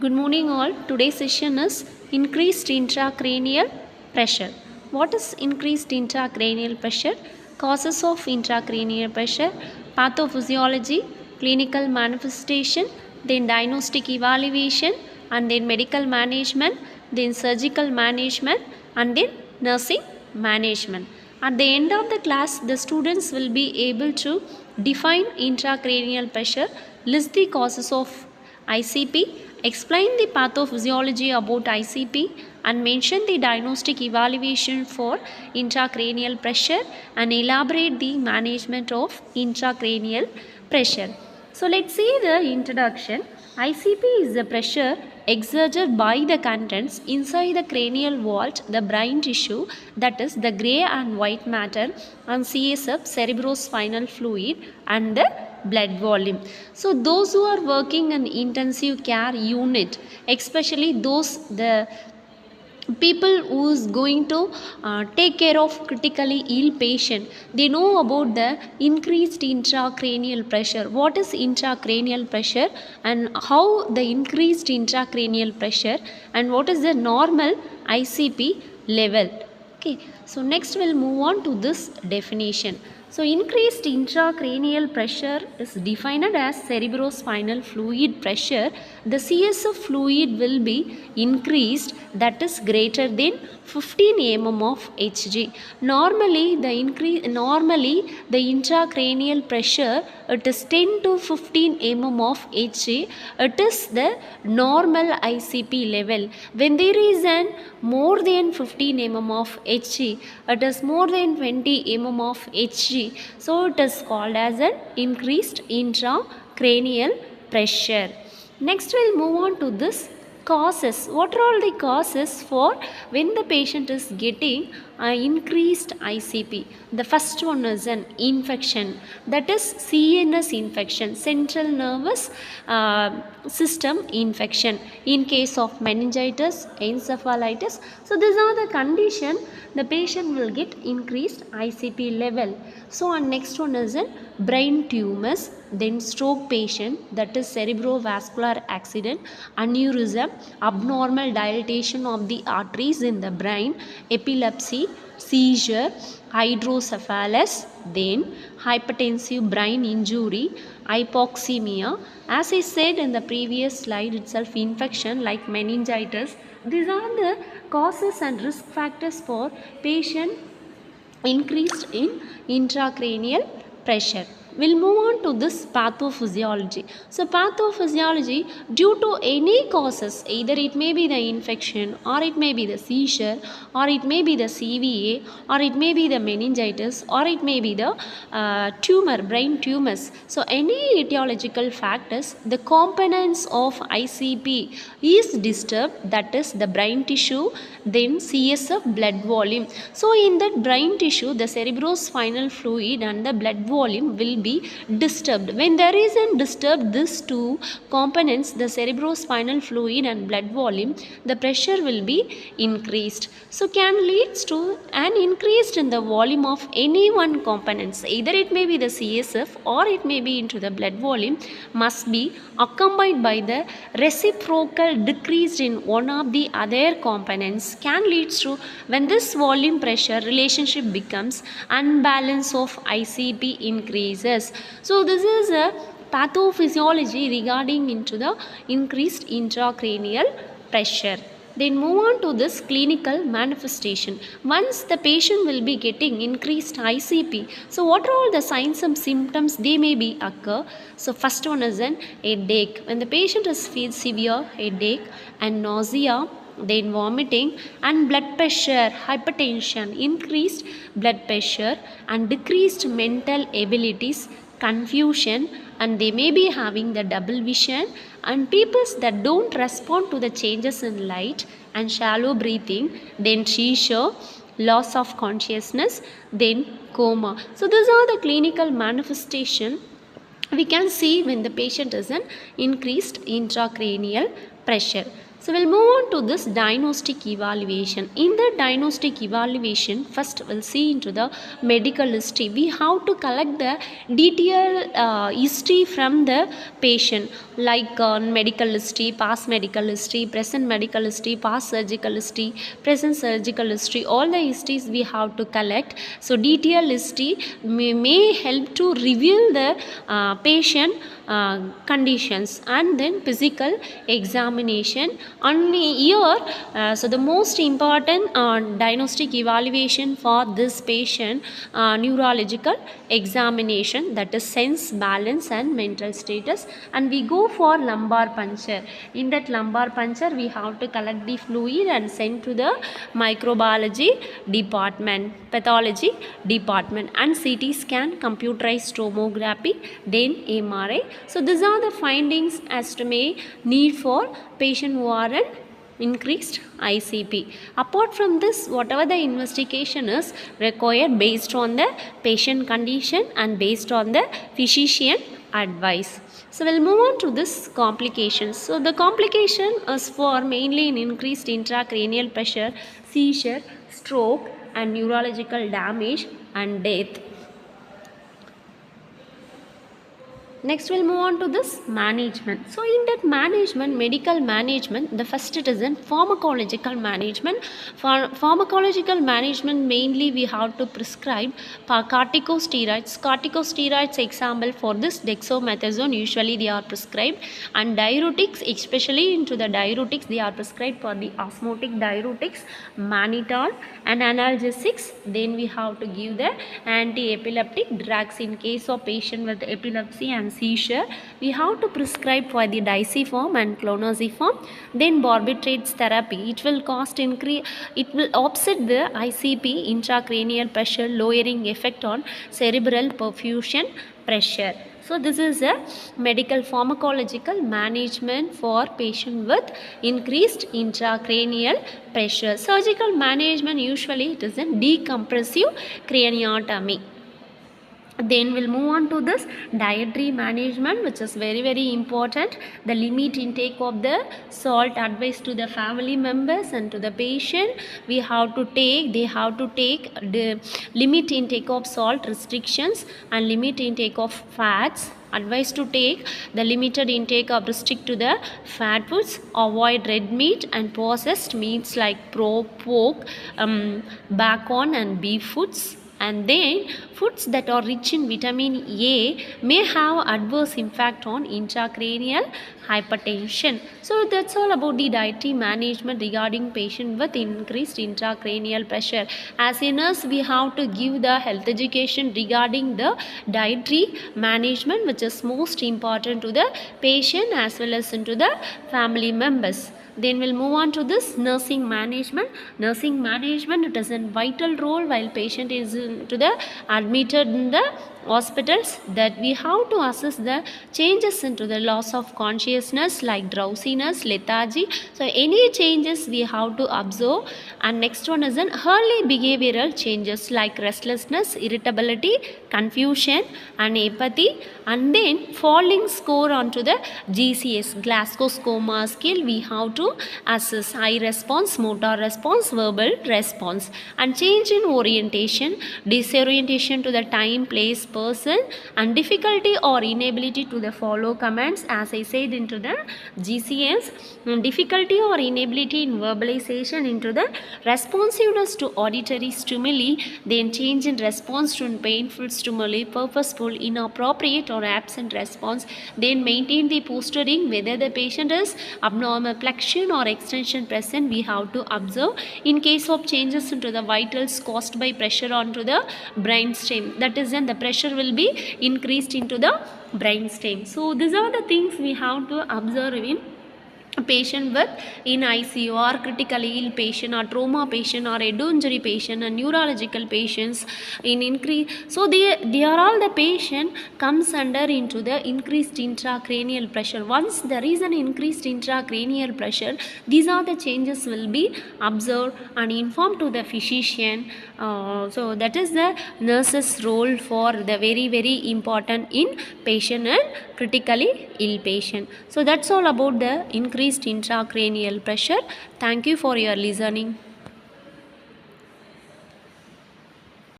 Good morning all. Today's session is increased intracranial pressure. What is increased intracranial pressure? Causes of intracranial pressure, pathophysiology, clinical manifestation, then diagnostic evaluation, and then medical management, then surgical management, and then nursing management. At the end of the class, the students will be able to define intracranial pressure, list the causes of ICP, explain the pathophysiology about ICP, and mention the diagnostic evaluation for intracranial pressure and elaborate the management of intracranial pressure. So let's see the introduction. ICP is the pressure exerted by the contents inside the cranial vault, the brain tissue, that is the grey and white matter, and CSF, cerebrospinal fluid, and the blood volume. So those who are working in intensive care unit, especially the people who is going to take care of critically ill patient, they know about the increased intracranial pressure. What is intracranial pressure and how the increased intracranial pressure and what is the normal ICP level. Okay, so next we'll move on to this definition. So increased intracranial pressure is defined as cerebrospinal fluid pressure. The CSF fluid will be increased, that is greater than 15 mm of Hg. Normally the intracranial pressure, it is 10 to 15 mm of Hg. It is the normal ICP level. When there is an more than 15 mm of Hg, it is more than 20 mm of Hg. So it is called as an increased intracranial pressure. Next we'll move on to this causes. What are all the causes for when the patient is getting increased ICP? The first one is an infection, that is CNS infection, central nervous system infection, in case of meningitis, encephalitis. So these are the condition the patient will get increased ICP level. So and next one is a brain tumors, then stroke patient, that is cerebrovascular accident, aneurysm, abnormal dilatation of the arteries in the brain, epilepsy, seizure, hydrocephalus, then hypertensive brain injury, hypoxemia. As I said in the previous slide itself, infection like meningitis. These are the causes and risk factors for patient increased in intracranial pressure. We'll move on to this pathophysiology. So pathophysiology, due to any causes, either it may be the infection or it may be the seizure or it may be the CVA or it may be the meningitis or it may be the tumor, brain tumors. So any etiological factors, the components of ICP is disturbed, that is the brain tissue, then CSF, blood volume. So in that brain tissue, the cerebrospinal fluid and the blood volume will be disturbed. When there is a disturbed these two components, the cerebrospinal fluid and blood volume, the pressure will be increased. So can leads to an increase in the volume of any one components, either it may be the CSF or it may be into the blood volume, must be accompanied by the reciprocal decrease in one of the other components, can leads to when this volume pressure relationship becomes unbalance of ICP increases. So this is a pathophysiology regarding into the increased intracranial pressure. Then move on to this clinical manifestation. Once the patient will be getting increased ICP, so what are all the signs and symptoms they may be occur? So first one is an headache. When the patient is feels severe headache and nausea, then vomiting and blood pressure, hypertension, increased blood pressure and decreased mental abilities, confusion, and they may be having the double vision, and people that don't respond to the changes in light and shallow breathing, then seizure, loss of consciousness, then coma. So these are the clinical manifestation we can see when the patient is an increased intracranial pressure. So we'll move on to this diagnostic evaluation. In the diagnostic evaluation, first we'll see into the medical history. We have to collect the detailed history from the patient, like medical history, past medical history, present medical history, past surgical history, present surgical history. All the histories we have to collect. So detailed history may help to reveal the patient conditions. And then physical examination. Only here, so the most important diagnostic evaluation for this patient, neurological examination, that is sense, balance and mental status. And we go for lumbar puncture. In that lumbar puncture, we have to collect the fluid and send to the microbiology department, pathology department, and CT scan, computerized tomography, then MRI. So these are the findings as to may need for patient who are in increased ICP. Apart from this, whatever the investigation is required based on the patient condition and based on the physician advice. So we'll move on to this complications. So the complication is for mainly in increased intracranial pressure, seizure, stroke and neurological damage and death. Next we'll move on to this management. So in that management, medical management, the first it is in pharmacological management. For pharmacological management, mainly we have to prescribe corticosteroids. Corticosteroids example for this dexamethasone, usually they are prescribed, and diuretics, especially into the diuretics they are prescribed for the osmotic diuretics, mannitol, and analgesics. Then we have to give the anti-epileptic drugs in case of patient with epilepsy and seizure. We have to prescribe for the diazeform and clonazepam. Then barbitrates therapy. It will it will offset the ICP, intracranial pressure lowering effect on cerebral perfusion pressure. So this is a medical pharmacological management for patient with increased intracranial pressure. Surgical management, usually it is a decompressive craniotomy. Then we'll move on to this dietary management, which is very important. The limit intake of the salt advised to the family members and to the patient. They have to take the limit intake of salt restrictions and limit intake of fats. Advised to take the limited intake of restrict to the fat foods, avoid red meat and processed meats like pork, bacon and beef foods. And then foods that are rich in vitamin A may have adverse impact on intracranial hypertension. So that's all about the dietary management regarding patient with increased intracranial pressure. As a nurse, we have to give the health education regarding the dietary management, which is most important to the patient as well as into the family members. Then we'll move on to this nursing management. Nursing management, it is a vital role while patient is admitted in the hospitals, that we have to assess the changes into the loss of consciousness like drowsiness, lethargy. So any changes we have to observe. And next one is an early behavioral changes like restlessness, irritability, confusion and apathy. And then falling score onto the GCS, Glasgow Coma scale, we have to assess eye response, motor response, verbal response, and change in orientation, disorientation to the time, place, person, and difficulty or inability to the follow commands. As I said into the GCS, difficulty or inability in verbalization into the responsiveness to auditory stimuli, then change in response to painful stimuli, purposeful, inappropriate or absent response, then maintain the posturing, whether the patient is abnormal flexion or extension present, we have to observe. In case of changes into the vitals caused by pressure onto the brainstem, that is then the pressure will be increased into the brainstem. So these are the things we have to observe in a patient with in ICU or critically ill patient or trauma patient or head injury patient and neurological patients in increase. So they are all the patient comes under into the increased intracranial pressure. Once there is an increased intracranial pressure, these are the changes will be observed and informed to the physician. So that is the nurse's role for the very important in patient and critically ill patient. So that's all about the increased increased intracranial pressure. Thank you for your listening.